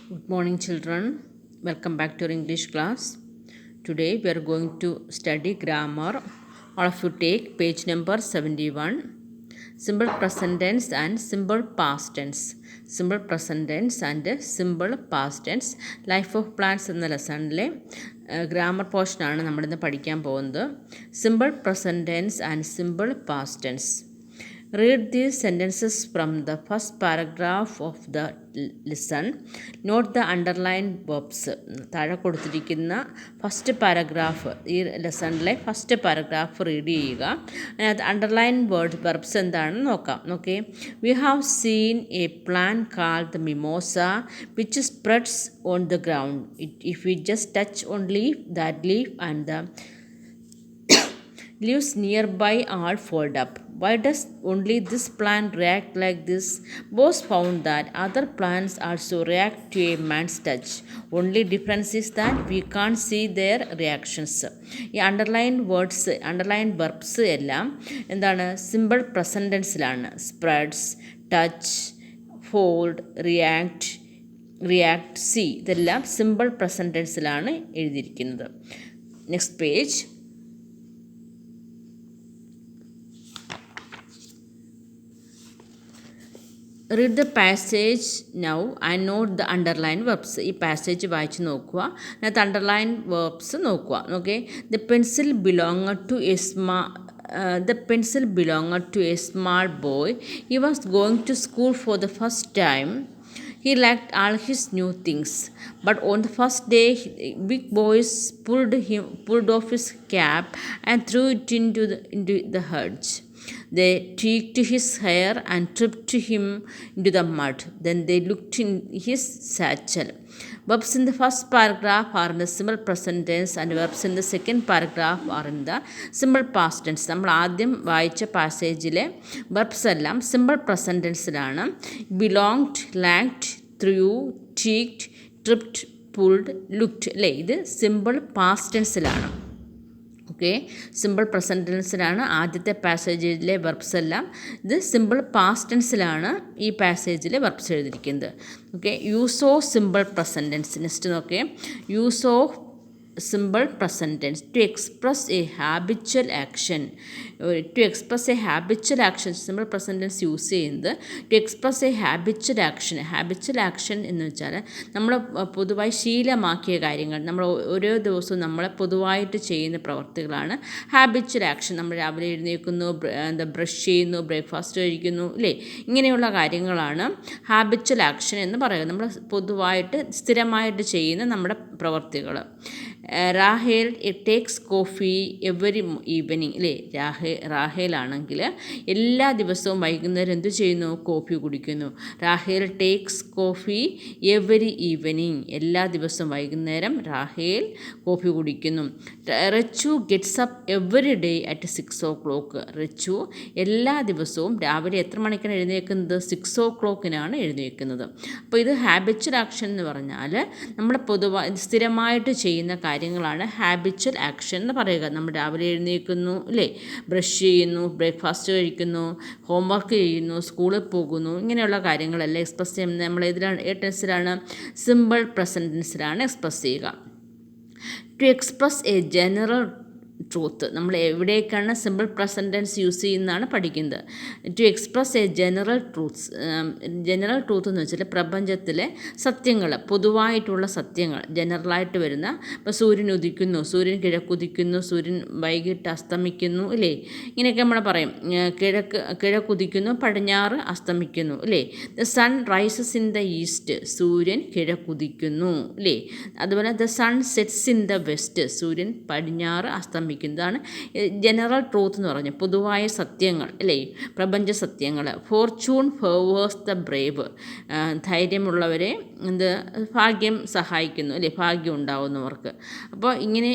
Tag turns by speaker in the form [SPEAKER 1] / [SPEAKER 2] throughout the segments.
[SPEAKER 1] Good morning, children. Welcome back to our English class. Today we are going to study grammar. All of you take page number 71. Simple present tense and simple past tense. Simple present tense and simple past tense. Life of plants എന്ന ലെസണിലെ grammar പോർഷനാണ് നമ്മളിന്ന് പഠിക്കാൻ പോകുന്നത്. Simple present tense and simple past tense. Read these sentences from the first paragraph of the lesson. Note the underlined verbs. താഴെ കൊടുത്തിരിക്കുന്ന first paragraph, ഈ ലെസണിലെ first paragraph read ചെയ്യുക. അതിനകത്ത് അണ്ടർലൈൻ വെർബ്സ് എന്താണെന്ന് നോക്കാം. Okay, we have seen a plant called മിമോസ which spreads on the ground. If we just touch on leaf, that leaf and the leaves nearby all fold up. Why does only this plant react like this? Both found that other plants also react to a man's touch. Only difference is that we can't see their reactions. ഈ underline words, underline verbs എല്ലാം എന്താണ്? Simple present ടെൻസിലാണ്. Spreads, touch, fold, react, see, ഇതെല്ലാം simple present ടെൻസിലാണ് എഴുതിയിരിക്കുന്നത്. Next page. Read the passage now and note the underline verbs. ഈ passage വായിച്ച് നോക്കുക, അതിനകത്ത് അണ്ടർലൈൻ വെർബ്സ് നോക്കുക. Okay, the pencil belonged to a small boy. He was going to school for the first time. He lacked all his new things. But on the first day, big boys pulled off his cap and threw it into the hedge. They tweaked his hair and tripped him into the mud. Then they looked in his satchel. Verbs in the first paragraph are in the simple present tense and verbs in the second paragraph are in the simple past tense. നമ്മൾ ആദ്യം വായിച്ച പാസേജിലെ verbs എല്ലാം simple present ടെൻസിലാണ്. Belonged, lacked, threw, tweaked, tripped, pulled, looked അല്ലേ, ഇത് simple past ടെൻസിലാണ്. Okay, simple present ടെൻസിലാണ് ആദ്യത്തെ പാസേജിലെ വെർബ്സ് എല്ലാം. ഇത് സിമ്പിൾ പാസ്റ്റ് ടെൻസിലാണ് ഈ പാസേജിലെ വെർബ്സ് എഴുതിയിരിക്കുന്നത്. Okay, use of simple present tense. Next നോക്കേ, use of simple present tense to express a habitual action. Simple present tense use ചെയ്യുന്നത് to express a habitual action എന്ന് വെച്ചാൽ നമ്മൾ പൊതുവായി ശീലമാക്കിയ കാര്യങ്ങൾ, നമ്മൾ ഓരോ ദിവസവും നമ്മളെ പൊതുവായിട്ട് ചെയ്യുന്ന പ്രവർത്തികളാണ് ഹാബിച്വൽ ആക്ഷൻ. നമ്മൾ രാവിലെ എഴുന്നേൽക്കുന്നു, ബ്രഷ് ചെയ്യുന്നു, ബ്രേക്ക്ഫാസ്റ്റ് കഴിക്കുന്നു അല്ലേ, ഇങ്ങനെയുള്ള കാര്യങ്ങളാണ് ഹാബിച്വൽ ആക്ഷൻ എന്ന് പറയുന്നത്. നമ്മൾ പൊതുവായിട്ട് സ്ഥിരമായിട്ട് ചെയ്യുന്ന നമ്മുടെ പ്രവർത്തികൾ. Rahel takes coffee every evening അല്ലേ, റാഹേലാണെങ്കിൽ എല്ലാ ദിവസവും വൈകുന്നേരം എന്തു ചെയ്യുന്നു? കോഫി കുടിക്കുന്നു. Rahel takes coffee every evening, എല്ലാ ദിവസവും വൈകുന്നേരം റാഹേൽ കോഫി കുടിക്കുന്നു. Rachu gets up every day at 6 o'clock. Rachu എല്ലാ ദിവസവും രാവിലെ എത്ര മണിക്കാണ് എഴുന്നേൽക്കുന്നത്? 6 o'clock എഴുന്നേൽക്കുന്നത്. അപ്പോൾ ഇത് ഹാബിച്വൽ ആക്ഷൻ എന്ന് പറഞ്ഞാൽ നമ്മൾ പൊതുവായി സ്ഥിരമായിട്ട് ചെയ്യുന്ന കാര്യങ്ങളാണ് ഹാബിച്വൽ ആക്ഷൻ എന്ന് പറയുക. നമ്മൾ രാവിലെ എഴുന്നേൽക്കുന്നു അല്ലേ, ബ്രഷ് ചെയ്യുന്നു, ബ്രേക്ക്ഫാസ്റ്റ് കഴിക്കുന്നു, ഹോംവർക്ക് ചെയ്യുന്നു, സ്കൂളിൽ പോകുന്നു, ഇങ്ങനെയുള്ള കാര്യങ്ങളെല്ലാം എക്സ്പ്രസ് ചെയ്യുന്നത് നമ്മൾ ടെൻസിലാണ്? സിമ്പിൾ പ്രസൻറ്റ് ടെൻസിലാണ് എക്സ്പ്രസ് ചെയ്യുക. To express a general truth, നമ്മൾ എവിടേക്കാണ് സിമ്പിൾ പ്രസൻറ്റ് ടെൻസ് യൂസ് ചെയ്യുന്നതാണ് പഠിക്കുന്നത്. To express a general truth എന്ന് വെച്ചാൽ പ്രപഞ്ചത്തിലെ സത്യങ്ങൾ, പൊതുവായിട്ടുള്ള സത്യങ്ങൾ, ജനറലായിട്ട് വരുന്ന, ഇപ്പോൾ സൂര്യൻ ഉദിക്കുന്നു, സൂര്യൻ കിഴക്കുദിക്കുന്നു, സൂര്യൻ വൈകിട്ട് അസ്തമിക്കുന്നു അല്ലേ, ഇങ്ങനെയൊക്കെ നമ്മൾ പറയും. കിഴക്കുദിക്കുന്നു, പടിഞ്ഞാറ് അസ്തമിക്കുന്നു അല്ലേ. The sun rises in the east, സൂര്യൻ കിഴക്കുദിക്കുന്നു അല്ലേ. അതുപോലെ the sun sets in the west, സൂര്യൻ പടിഞ്ഞാറ് അസ്തമിക്കുന്നതാണ് ജനറൽ ട്രൂത്ത് എന്ന് പറഞ്ഞാൽ പൊതുവായ സത്യങ്ങൾ അല്ലേ, പ്രപഞ്ച സത്യങ്ങൾ. ഫോർച്യൂൺ ഫേവേഴ്സ് ദ ബ്രേവ്, ധൈര്യമുള്ളവരെ ഭാഗ്യം സഹായിക്കുന്നു അല്ലേ, ഭാഗ്യം ഉണ്ടാവുന്നവർക്ക്. അപ്പോൾ ഇങ്ങനെ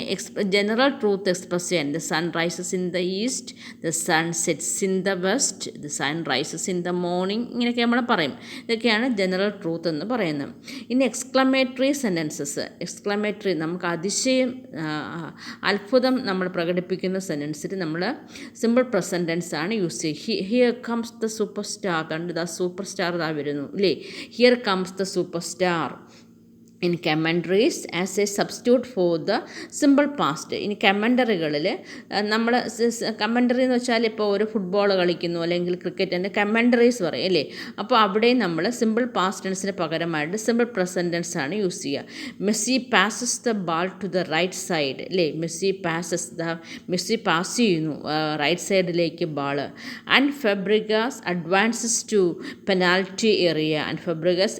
[SPEAKER 1] ജനറൽ ട്രൂത്ത് എക്സ്പ്രസ് ചെയ്യാൻ, the sun rises in the east, the sun sets in the west, the sun rises in the morning, ഇങ്ങനെയൊക്കെ നമ്മൾ പറയും. ഇതൊക്കെയാണ് ജനറൽ ട്രൂത്ത് എന്ന് പറയുന്നത്. ഇനി എക്സ്ക്ലമേറ്ററി സെൻറ്റൻസസ്. എക്സ്ക്ലമേറ്ററി നമുക്ക് അതിശയം, അത്ഭുതം നമ്മൾ പ്രകടിപ്പിക്കുന്ന സെൻറ്റൻസിൽ നമ്മൾ സിമ്പിൾ പ്രസൻറ്റ് ടെൻസ് ആണ് യൂസ് ചെയ്യുക. Here comes the super star, കണ്ട് ദ സൂപ്പർ സ്റ്റാർ ഇതാ വരുന്നു അല്ലേ, here comes the super star. In commentaries as A substitute for the simple past. ഇനി കമൻറ്ററികളിൽ നമ്മൾ കമൻറ്ററി എന്ന് വെച്ചാൽ ഇപ്പോൾ ഒരു ഫുട്ബോൾ കളിക്കുന്നു അല്ലെങ്കിൽ ക്രിക്കറ്റിൻ്റെ കമൻറ്ററീസ് പറയും അല്ലേ. അപ്പോൾ അവിടെയും നമ്മൾ സിമ്പിൾ പാസ്റ്റ് ടെൻസിന് പകരമായിട്ട് സിമ്പിൾ പ്രസൻറ്റ് ടെൻസ് ആണ് യൂസ് ചെയ്യുക. Messi passes the ball to the right side അല്ലേ. മെസ്സി പാസ് ചെയ്യുന്നു റൈറ്റ് സൈഡിലേക്ക് ball. And Fabregas advances to penalty area. And Fabregas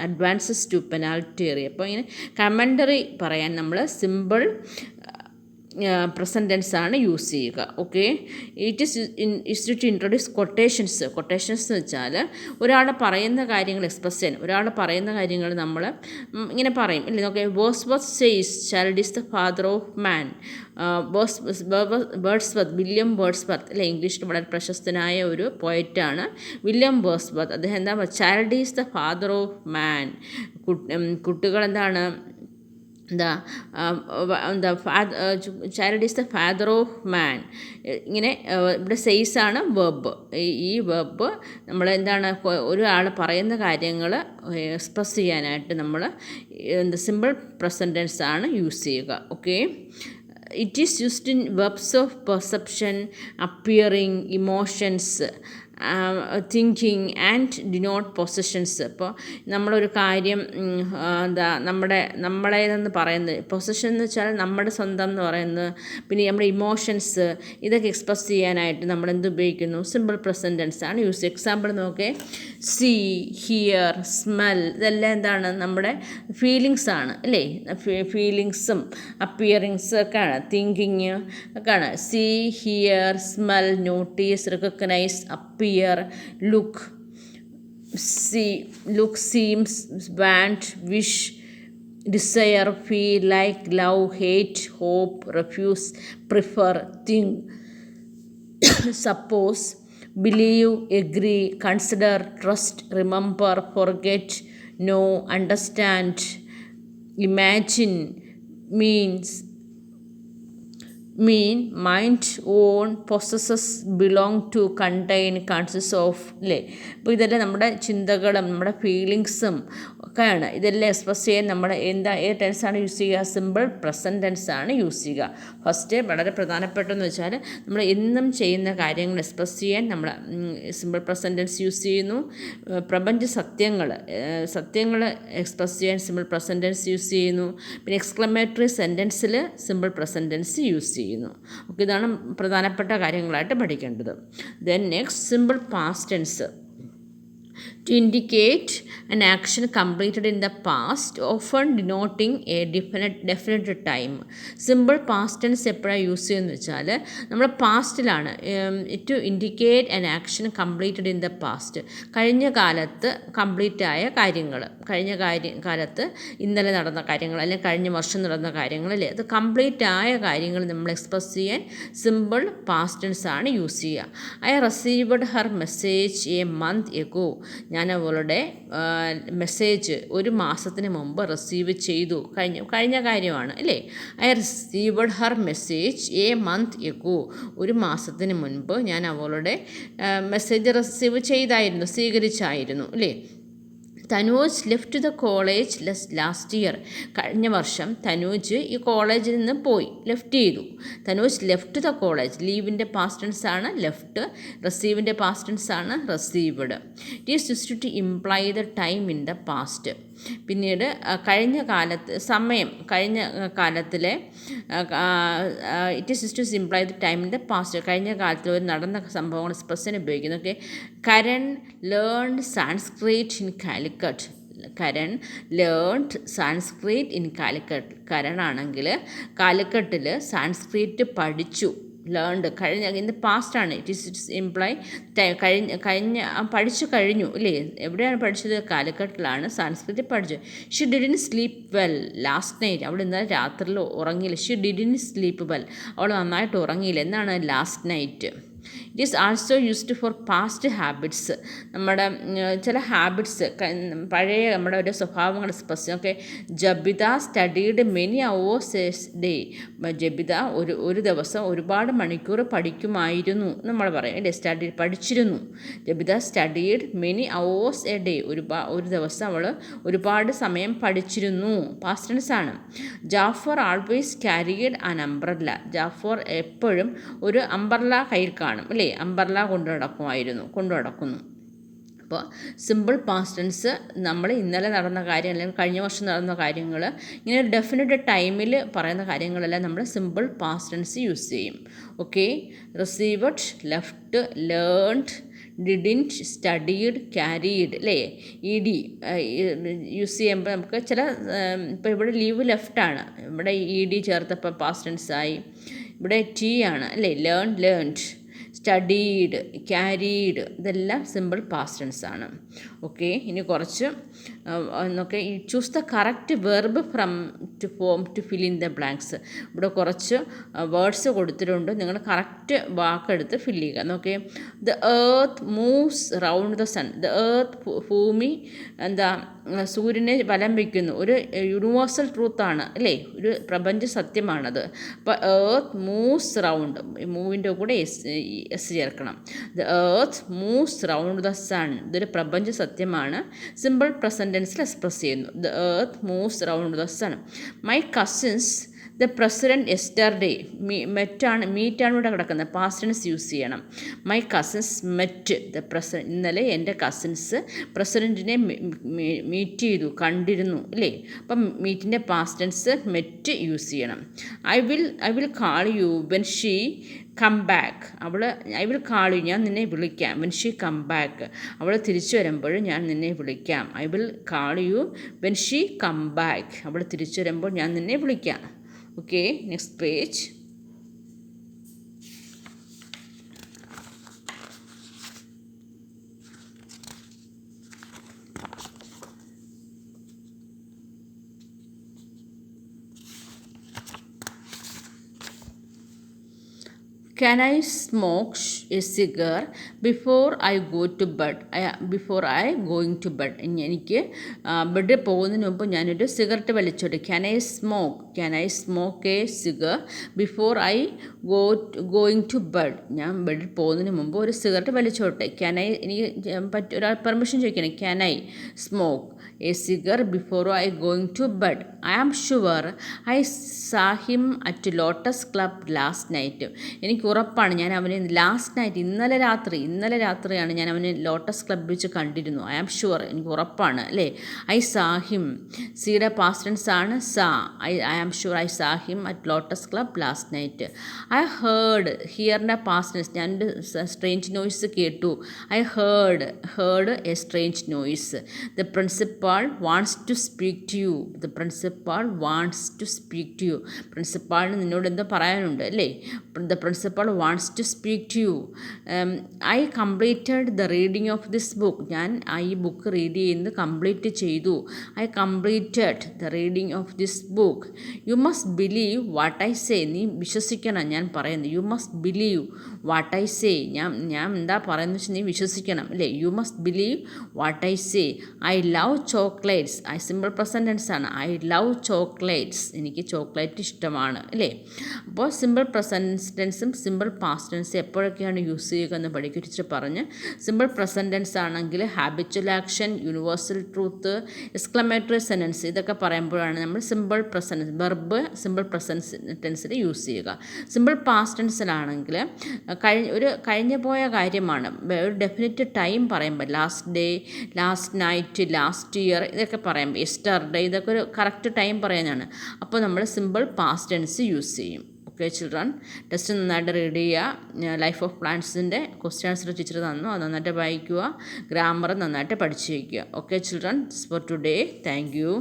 [SPEAKER 1] advances to penalty area. അപ്പോൾ ഇങ്ങനെ കമൻറ്ററി പറയാൻ നമ്മൾ സിമ്പിൾ പ്രസൻറ്റ് ടെൻസ് ആണ് യൂസ് ചെയ്യുക. Okay. It to introduce quotations എന്ന് വെച്ചാൽ ഒരാൾ പറയുന്ന കാര്യങ്ങൾ എക്സ്പ്രസ് ചെയ്യാൻ, ഒരാൾ പറയുന്ന കാര്യങ്ങൾ നമ്മൾ ഇങ്ങനെ പറയും ഇല്ലേ. നോക്കെ, Wordsworth says child is the father of man. William Wordsworth അല്ലെ, ഇംഗ്ലീഷിൽ വളരെ പ്രശസ്തനായ ഒരു പോയറ്റാണ് വില്യം വേർഡ്സ്വർത്ത്. അദ്ദേഹം എന്താ പറയുക, child is the father of മാൻ. കുട്ടികൾ എന്താണ് child is the father of മാൻ. ഇങ്ങനെ ഇവിടെ സെയ്സ് ആണ് വെർബ്. ഈ വെർബ് നമ്മൾ എന്താണ്, ഒരാൾ പറയുന്ന കാര്യങ്ങൾ എക്സ്പ്രസ് ചെയ്യാനായിട്ട് നമ്മൾ സിമ്പിൾ പ്രസൻറ്റ് ടെൻസ് ആണ് യൂസ് ചെയ്യുക. Okay. It is used in verbs of perception, appearing, emotions, thinking and denote possessions. ഇപ്പോൾ നമ്മളൊരു കാര്യം നമ്മുടേതെന്ന് പറയുന്നത്, പൊസഷൻ എന്ന് വെച്ചാൽ നമ്മുടെ സ്വന്തം എന്ന് പറയുന്നത്. പിന്നെ നമ്മുടെ ഇമോഷൻസ്, ഇതൊക്കെ എക്സ്പ്രസ് ചെയ്യാനായിട്ട് നമ്മൾ എന്ത് ഉപയോഗിക്കുന്നു, സിമ്പിൾ പ്രസൻറ്റ് ടെൻസ് ആണ് യൂസ് ചെയ്യുക. എക്സാമ്പിൾ നോക്കേ, സീ, ഹിയർ, സ്മെൽ, ഇതെല്ലാം എന്താണ്, നമ്മുടെ ഫീലിങ്സ് ആണ് അല്ലേ. ഫീലിങ്സും അപ്പിയറിങ്സും ഒക്കെയാണ്, തിങ്കിങ് ഒക്കെയാണ്. See, hear, smell, notice, recognise, appear, look, seems, want, wish, desire, feel, like, love, hate, hope, refuse, prefer, think, suppose, believe, agree, consider, trust, remember, forget, know, understand, imagine, mean, mind, own, possesses, belong to, contain, consists of അല്ലേ. അപ്പോൾ ഇതെല്ലാം നമ്മുടെ ചിന്തകളും നമ്മുടെ ഫീലിങ്സും ഒക്കെയാണ്. ഇതെല്ലാം express ചെയ്യാൻ നമ്മൾ ഏത് ടെൻസാണ് യൂസ് ചെയ്യുക, സിമ്പിൾ പ്രസൻറ്റ് ടെൻസ് ആണ് യൂസ് ചെയ്യുക. ഫസ്റ്റ് വളരെ പ്രധാനപ്പെട്ടതെന്ന് വെച്ചാൽ നമ്മൾ എന്നും ചെയ്യുന്ന കാര്യങ്ങൾ എക്സ്പ്രസ് ചെയ്യാൻ നമ്മൾ സിമ്പിൾ പ്രസൻറ്റ് ടെൻസ് യൂസ് ചെയ്യുന്നു. പ്രപഞ്ച സത്യങ്ങൾ എക്സ്പ്രസ് ചെയ്യാൻ സിമ്പിൾ പ്രസൻറ്റ് ടെൻസ് യൂസ് ചെയ്യുന്നു. പിന്നെ എക്സ്ക്ലമേറ്ററി സെൻറ്റൻസിൽ സിമ്പിൾ പ്രസൻറ്റ് ടെൻസ് യൂസ് ചെയ്യുന്നു. ഓക്കെ, ഇതാണ് പ്രധാനപ്പെട്ട കാര്യങ്ങളായിട്ട് പഠിക്കേണ്ടത്. Then next, simple past tense. To indicate an action completed in the past, often denoting a definite time. Simple past tense എപ്പോഴാണ് use ചെയ്യുന്നത് വെച്ചാൽ നമ്മൾ പാസ്റ്റിലാണ്. To indicate an action completed in the past, കഴിഞ്ഞ കാലത്ത് കംപ്ലീറ്റ് ആയ കാര്യങ്ങൾ, കാലത്ത് ഇന്നലെ നടന്ന കാര്യങ്ങൾ അല്ലെങ്കിൽ കഴിഞ്ഞ വർഷം നടന്ന കാര്യങ്ങൾ അല്ലേ, അത് കംപ്ലീറ്റ് ആയ കാര്യങ്ങൾ നമ്മൾ എക്സ്പ്രസ് ചെയ്യാൻ സിമ്പിൾ പാസ്റ്റ് ടെൻസ് ആണ് യൂസ് ചെയ്യുക. I received her message a month ago. ഞാൻ അവളുടെ മെസ്സേജ് ഒരു മാസത്തിന് മുമ്പ് റിസീവ് ചെയ്തു. കഴിഞ്ഞ കാര്യമാണ് അല്ലേ. I received her message a month ago. ഒരു മാസത്തിന് മുൻപ് ഞാൻ അവളുടെ മെസ്സേജ് റിസീവ് സ്വീകരിച്ചായിരുന്നു അല്ലേ. Tanuj left the college last year. കഴിഞ്ഞ വർഷം തനൂജ് ഈ കോളേജിൽ നിന്ന് പോയി, ലെഫ്റ്റ് ചെയ്തു. തനൂജ് ലെഫ്റ്റ് ദ കോളേജ്, ലീവിൻ്റെ പാസ്റ്റ് ടെൻസ് ആണ് ലെഫ്റ്റ്, റിസീവിൻ്റെ പാസ്റ്റ് ടെൻസ് ആണ് received. It is used to imply the time in the past. പിന്നീട് കഴിഞ്ഞ കാലത്തിലെ it is used to imply the time in the past. കഴിഞ്ഞ കാലത്തിൽ ഒരു നടന്ന സംഭവങ്ങൾ എക്സ്പ്രസ് ചെയ്യാൻ ഉപയോഗിക്കുന്നു. Okay, Karan learned Sanskrit in Calicut. Karan learned Sanskrit in Calicut. കരണാണെങ്കിൽ കാലിക്കട്ടിൽ സാൻസ്ക്രിറ്റ് പഠിച്ചു. ലേൺഡ് ഇന്ന് പാസ്റ്റാണ്. ഇറ്റ് ഈസ് ഇംപ്ലൈ പഠിച്ചു കഴിഞ്ഞു അല്ലേ. എവിടെയാണ് പഠിച്ചത്, കാലിക്കട്ടിലാണ് സാൻസ്ക്രിറ്റ് പഠിച്ചത്. She didn't sleep well last night. അവൾ ഇന്നലെ രാത്രിയിൽ ഉറങ്ങിയില്ല. ഷി ഡിഡിൻ സ്ലീപ്പ് വെൽ, അവൾ നന്നായിട്ട് ഉറങ്ങിയില്ല. എന്നാണ് last night. It is also used for past habits. നമ്മുടെ ചില ഹാബിറ്റ്സ്, പഴയ നമ്മുടെ ഒരു സ്വഭാവങ്ങൾ എക്സ്പ്രസ് ചെയ്യാൻ. Okay, Jabitha studied many hours day. ജബിത ഒരു ദിവസം ഒരുപാട് മണിക്കൂർ പഠിക്കുമായിരുന്നു നമ്മൾ പറയും അല്ലേ, പഠിച്ചിരുന്നു. Jabitha studied many hours a day. ഒരു ദിവസം അവൾ ഒരുപാട് സമയം പഠിച്ചിരുന്നു. പാസ്റ്റ് ടെൻസ് ആണ്. Jafar always carried an umbrella. Jafar എപ്പോഴും ഒരു അംബ്രല്ല കയ്യിൽ കാണും അല്ലേ, അംബ്രല്ല കൊണ്ടു നടക്കുന്നു. അപ്പോൾ സിമ്പിൾ പാസ്റ്റ് ടെൻസ് നമ്മൾ ഇന്നലെ നടന്ന കാര്യം അല്ലെങ്കിൽ കഴിഞ്ഞ വർഷം നടന്ന കാര്യങ്ങൾ, ഇങ്ങനെ ഒരു ഡെഫിനറ്റ് ടൈമിൽ പറയുന്ന കാര്യങ്ങളെല്ലാം നമ്മൾ സിമ്പിൾ പാസ്റ്റ് ടെൻസ് യൂസ് ചെയ്യും. Okay, received, left, learned, didn't, studied, carried അല്ലേ. ഇ ഡി യൂസ് ചെയ്യുമ്പോൾ നമുക്ക് ചില, ഇപ്പോൾ ഇവിടെ ലീവ് ലെഫ്റ്റാണ്, ഇവിടെ ഇ ഡി ചേർത്തപ്പോൾ പാസ്റ്റ് ടെൻസ് ആയി. ഇവിടെ ടി ആണ് അല്ലേ, ലേൺഡ്, സ്റ്റഡീഡ്, ക്യാരീഡ്, ഇതെല്ലാം സിമ്പിൾ പാസ്റ്റ് ടെൻസ് ആണ്. ഓക്കെ, ഇനി കുറച്ച് നോക്കെ. Choose the correct verb from two form to fill in the blanks. ഇവിടെ കുറച്ച് വേർഡ്സ് കൊടുത്തിട്ടുണ്ട്, നിങ്ങൾ കറക്റ്റ് വാക്കെടുത്ത് ഫില്ല് ചെയ്യുക. നോക്കെ, the earth moves round the sun. The earth, ഭൂമി സൂര്യനെ വലം വയ്ക്കുന്നു. ഒരു യൂണിവേഴ്സൽ ട്രൂത്താണ് അല്ലേ, ഒരു പ്രപഞ്ച സത്യമാണത്. അപ്പോൾ എർത്ത് മൂവ്സ് റൗണ്ട്, മൂവിൻ്റെ കൂടെ എസ് ചേർക്കണം. The earth moves round the sun, ഇതൊരു പ്രപഞ്ച സത്യമാണ്. സിമ്പിൾ പ്രസൻറ്റ് ടെൻസിൽ എക്സ്പ്രസ് ചെയ്യുന്നു. The earth moves round the sun. My cousins the president yesterday. മീറ്റാണ് ഇവിടെ കിടക്കുന്നത്, പാസ്റ്റ് ടെൻസ് യൂസ് ചെയ്യണം. My cousins met the president. ഇന്നലെ എൻ്റെ കസിൻസ് പ്രസിഡൻറ്റിനെ മീറ്റ് ചെയ്തു, കണ്ടിരുന്നു അല്ലേ. അപ്പം മീറ്റിൻ്റെ പാസ്റ്റ് ടെൻസ് മെറ്റ് യൂസ് ചെയ്യണം. I will call you when she come back. I will call you, ഞാൻ നിന്നെ വിളിക്കാം. വെൻ ഷീ കം ബാക്ക്, അവൾ തിരിച്ചു വരുമ്പോൾ ഞാൻ നിന്നെ വിളിക്കാം. I will call you when she come back, അവൾ തിരിച്ചു വരുമ്പോൾ ഞാൻ നിന്നെ വിളിക്കാം. Okay, next page. Can I smoke a cigar before I go to bed? Before I going to bed. എനിക്ക് ബെഡിൽ പോകുന്നതിന് മുമ്പ് ഞാനൊരു cigarette വലിച്ചോട്ടെ. Can I smoke a cigar before I going to bed? ഞാൻ ബെഡിൽ പോകുന്നതിന് മുമ്പ് ഒരു സിഗരറ്റ് വലിച്ചോട്ടെ. എനിക്ക് ഒരാൾ പെർമിഷൻ ചോദിക്കണം. Can I smoke a cigar before I going to bed? I am sure I saw him at Lotus Club last night. എനിക്ക് ഉറപ്പാണ്, ഞാൻ അവനെ ലാസ്റ്റ് നൈറ്റ്, ഇന്നലെ രാത്രിയാണ് ഞാൻ അവനെ ലോട്ടസ് ക്ലബ് വെച്ച് കണ്ടിരുന്നു. ഐ ആം ഷുവർ, എനിക്ക് ഉറപ്പാണ് അല്ലേ. ഐ സാ ഹിം, സിയുടെ പാസ്റ്റ് ടെൻസ് ആണ് saw. I am sure I saw him at Lotus Club last night. I heard, ഹിയറിൻ്റെ പാസ്റ്റ് ടെൻസ്, ഞാനൊരു സ്ട്രേഞ്ച് നോയ്സ് കേട്ടു. I heard a strange noise. The principal wants to speak to you. The principal wants to speak to you. പ്രിൻസിപ്പാളിന് നിന്നോട് എന്തോ പറയാനുണ്ട് അല്ലേ. The principal wants to speak to you. I completed the reading of this book. ഞാൻ ഈ book read ചെയ്യുന്നത് complete ചെയ്തു. I completed the reading of this book. You must believe what I say. നീ വിശ്വസിക്കണം ഞാൻ പറയുന്നത്. You must believe what I say. ഞാൻ എന്താ പറയുന്നത് വെച്ചാൽ നീ വിശ്വസിക്കണം അല്ലേ. You must believe what I say. I love chocolates. Simple present tense ആണ്. I love chocolates. എനിക്ക് ചോക്ലേറ്റ് ഇഷ്ടമാണ് അല്ലേ. അപ്പോൾ സിമ്പിൾ പ്രസൻറ്റ് ടെൻസും സിമ്പിൾ പാസ്റ്റ് ടെൻസ് എപ്പോഴൊക്കെയാണ് യൂസ് ചെയ്യുക എന്ന് പഠിപ്പിച്ച് പറഞ്ഞ്, സിമ്പിൾ പ്രസൻറ്റ് ടെൻസ് ആണെങ്കിൽ habitual action, universal truth, exclamatory sentence, ഇതൊക്കെ പറയുമ്പോഴാണ് നമ്മൾ simple present verb simple present ടെൻസിൽ യൂസ് ചെയ്യുക. സിമ്പിൾ പാസ്റ്റ് ടെൻസിലാണെങ്കിൽ കഴിഞ്ഞു പോയ കാര്യമാണ്, ഒരു ഡെഫിനിറ്റ് ടൈം പറയുമ്പോൾ last day, last night, last year, ഇതൊക്കെ പറയുമ്പോൾ യെസ്റ്റർഡേ, ഇതൊക്കെ ഒരു കറക്റ്റ് ടൈം പറയാനാണ്. അപ്പോൾ നമ്മൾ സിമ്പിൾ പാസ്റ്റ് ടെൻസ് യൂസ് ചെയ്യും. ഓക്കെ ചിൽഡ്രൻ, ടെസ്റ്റ് നന്നായിട്ട് റീഡ് ചെയ്യുക. ലൈഫ് ഓഫ് പ്ലാന്റ്സിൻ്റെ ക്വസ്റ്റ്യൻ ആൻസർ ടീച്ചർ തന്നു, അത് നന്നായിട്ട് വായിക്കുക. ഗ്രാമർ നന്നായിട്ട് പഠിച്ചു വയ്ക്കുക. Okay children, for today, thank U.